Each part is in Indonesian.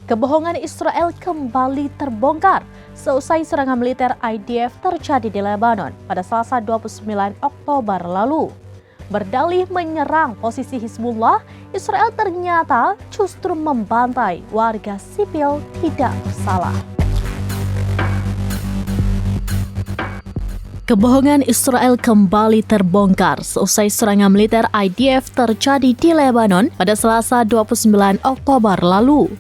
Kebohongan Israel kembali terbongkar seusai serangan militer IDF terjadi di Lebanon pada Selasa 29 Oktober lalu. Berdalih menyerang posisi Hizbullah, Israel ternyata justru membantai warga sipil tidak bersalah. Kebohongan Israel kembali terbongkar seusai serangan militer IDF terjadi di Lebanon pada Selasa 29 Oktober lalu.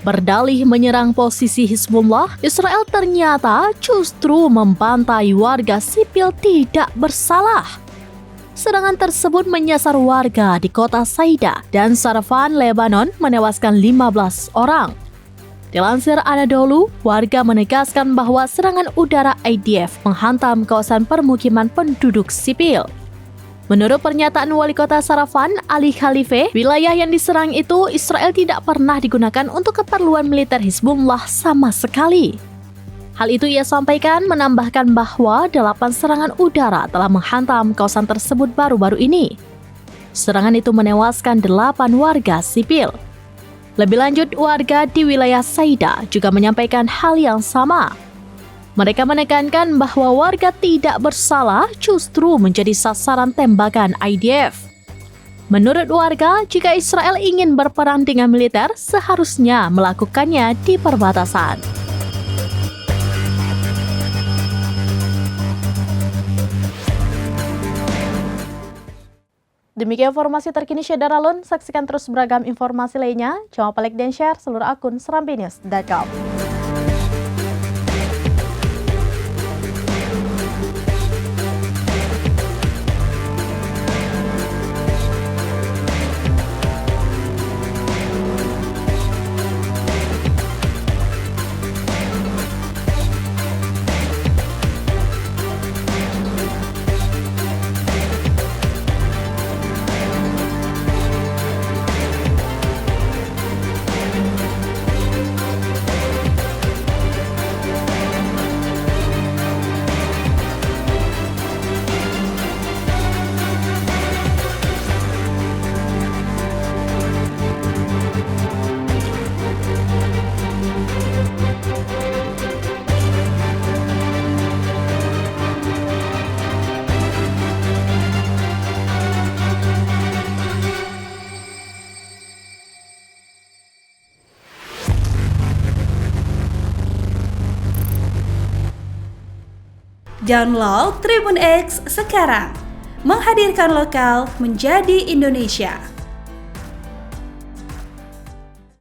Berdalih menyerang posisi Hizbullah, Israel ternyata justru membantai warga sipil tidak bersalah. Serangan tersebut menyasar warga di kota Saida dan Sarfan, Lebanon, menewaskan 15 orang. Dilansir Anadolu, warga menegaskan bahwa serangan udara IDF menghantam kawasan permukiman penduduk sipil. Menurut pernyataan Wali Kota Sarfan, Ali Khalife, wilayah yang diserang itu Israel tidak pernah digunakan untuk keperluan militer Hizbullah sama sekali. Hal itu ia sampaikan menambahkan bahwa 8 serangan udara telah menghantam kawasan tersebut baru-baru ini. Serangan itu menewaskan 8 warga sipil. Lebih lanjut, warga di wilayah Saida juga menyampaikan hal yang sama. Mereka menekankan bahwa warga tidak bersalah justru menjadi sasaran tembakan IDF. Menurut warga, jika Israel ingin berperang dengan militer, seharusnya melakukannya di perbatasan. Demikian informasi terkini Syedaralun. Saksikan terus beragam informasi lainnya. Jangan lupa like dan share seluruh akun serambinews.com. Download Tribun X sekarang, menghadirkan lokal menjadi Indonesia.